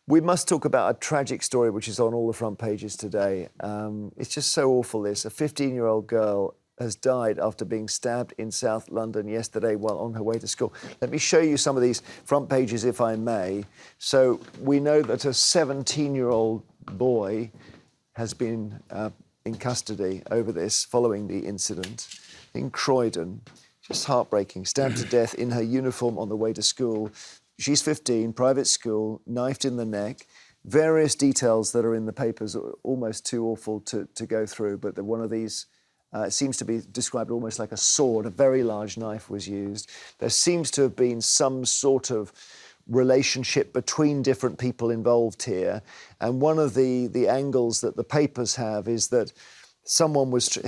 We must talk about a tragic story which is on all the front pages today. It's just so awful, this. A 15-year-old girl has died after being stabbed in South London yesterday while on her way to school. Let me show you some of these front pages, if I may. So we know that a 17-year-old boy has been in custody over this following the incident in Croydon. Just heartbreaking. Stabbed to death in her uniform on the way to school. She's 15, private school, knifed in the neck. Various details that are in the papers are almost too awful to go through, but one of these seems to be described almost like a sword. A very large knife was used. There seems to have been some sort of relationship between different people involved here. And one of the angles that the papers have is that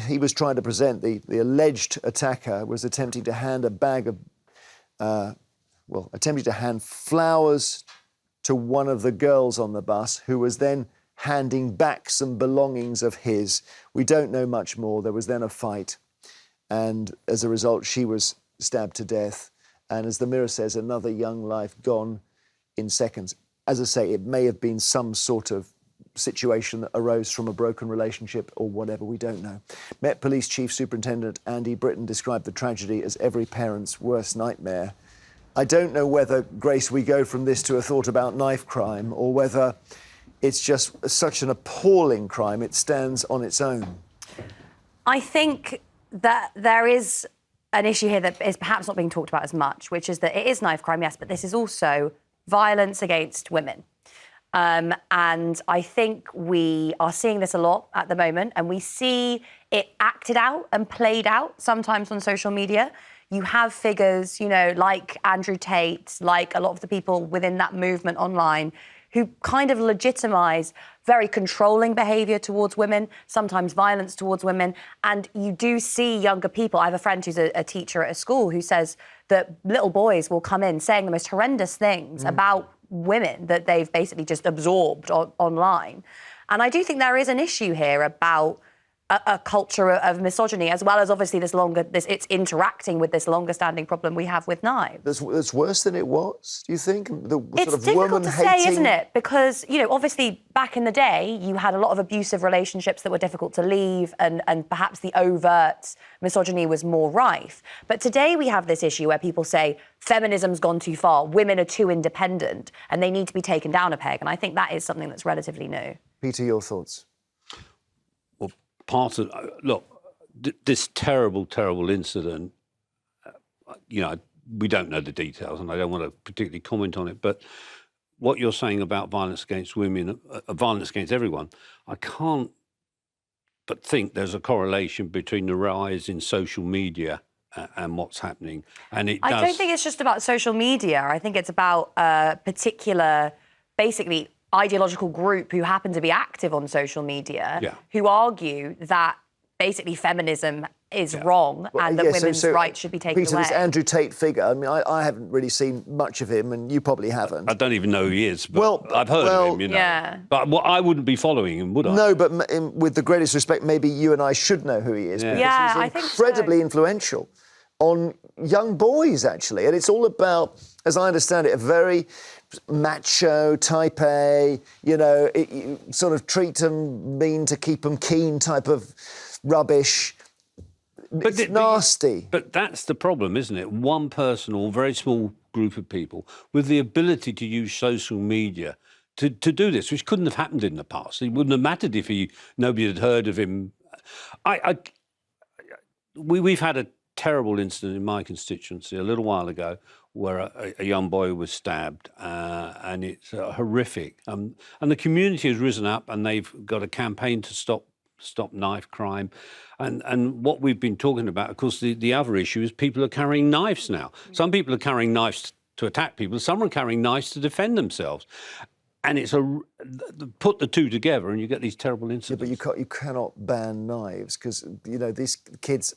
he was trying to present, the alleged attacker was attempting to hand a bag of attempting to hand flowers to one of the girls on the bus, who was then handing back some belongings of his. We don't know much more. There was then a fight, and as a result, she was stabbed to death. And as the Mirror says, another young life gone in seconds. As I say, it may have been some sort of situation that arose from a broken relationship or whatever, we don't know. Met Police Chief Superintendent Andy Britton described the tragedy as every parent's worst nightmare. I don't know whether, Grace, we go from this to a thought about knife crime, or whether it's just such an appalling crime, it stands on its own. I think that there is an issue here that is perhaps not being talked about as much, which is that it is knife crime, yes, but this is also violence against women. And I think we are seeing this a lot at the moment, and we see it acted out and played out sometimes on social media. You have figures, like Andrew Tate, like a lot of the people within that movement online, who kind of legitimise very controlling behaviour towards women, sometimes violence towards women. And you do see younger people. I have a friend who's a teacher at a school who says that little boys will come in saying the most horrendous things about women that they've basically just absorbed online. And I do think there is an issue here about a culture of misogyny, as well as obviously it's interacting with this longer-standing problem we have with knives. That's worse than it was, do you think? It's difficult to say, isn't it? Because, obviously back in the day, you had a lot of abusive relationships that were difficult to leave, and perhaps the overt misogyny was more rife. But today we have this issue where people say feminism's gone too far, women are too independent, and they need to be taken down a peg. And I think that is something that's relatively new. Peter, your thoughts? This terrible, terrible incident, we don't know the details, and I don't want to particularly comment on it, but what you're saying about violence against women, violence against everyone, I can't but think there's a correlation between the rise in social media and what's happening. And I don't think it's just about social media. I think it's about a particular, basically, ideological group who happen to be active on social media, who argue that basically feminism is wrong and that women's rights should be taken Peter, away. this Andrew Tate figure, I mean, I haven't really seen much of him, and you probably haven't. I don't even know who he is, but I've heard of him, Yeah. But I wouldn't be following him, would I? No, but with the greatest respect, maybe you and I should know who he is, because he's incredibly influential on young boys, actually. And it's all about, as I understand it, a very macho, type A, sort of treat them mean to keep them keen type of rubbish. It's nasty. But that's the problem, isn't it? One person or a very small group of people with the ability to use social media to do this, which couldn't have happened in the past. It wouldn't have mattered if nobody had heard of him. We've had a terrible incident in my constituency a little while ago where a young boy was stabbed, and it's horrific. And the community has risen up, and they've got a campaign to stop knife crime. And what we've been talking about, of course, the other issue is people are carrying knives now. Some people are carrying knives to attack people. Some are carrying knives to defend themselves. And it's put the two together, and you get these terrible incidents. Yeah, but you cannot ban knives, because these kids,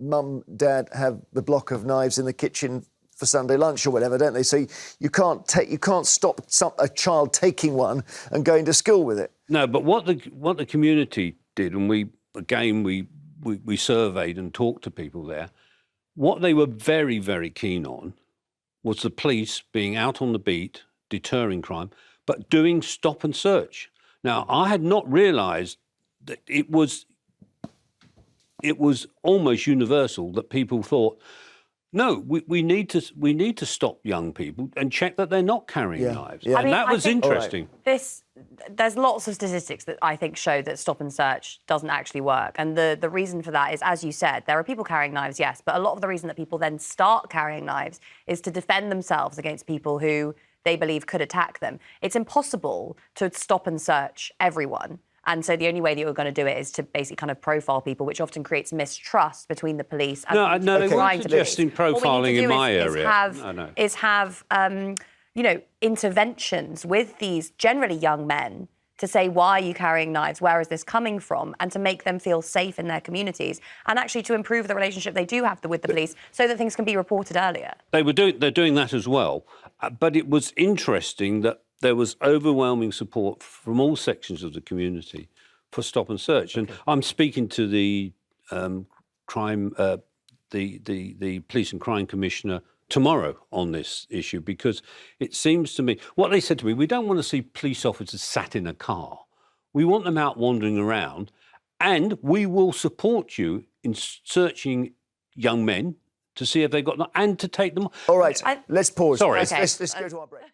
mum, dad, have the block of knives in the kitchen for Sunday lunch or whatever, don't they? So you can't stop a child taking one and going to school with it. No, but what the community did, and we surveyed and talked to people there, what they were very, very keen on was the police being out on the beat deterring crime, but doing stop and search. Now, I had not realised that it was almost universal that people thought, no, we need to stop young people and check that they're not carrying knives. Yeah. And that was think interesting. There's lots of statistics that I think show that stop and search doesn't actually work. And the reason for that is, as you said, there are people carrying knives, yes, but a lot of the reason that people then start carrying knives is to defend themselves against people who they believe could attack them. It's impossible to stop and search everyone. And so the only way that you're going to do it is to basically kind of profile people, which often creates mistrust between the police and No, they weren't trying to police. suggesting What we profiling need to do in my is area. have you know, interventions with these generally young men to say, why are you carrying knives? Where is this coming from? And to make them feel safe in their communities, and actually to improve the relationship they do have with the police so that things can be reported earlier. They're doing that as well. But it was interesting that there was overwhelming support from all sections of the community for stop and search. And I'm speaking to the the police and crime commissioner tomorrow on this issue, because it seems to me, what they said to me, we don't want to see police officers sat in a car. We want them out wandering around, and we will support you in searching young men to see if they've got, and to take them. All right, let's pause. Sorry. Let's go to our break.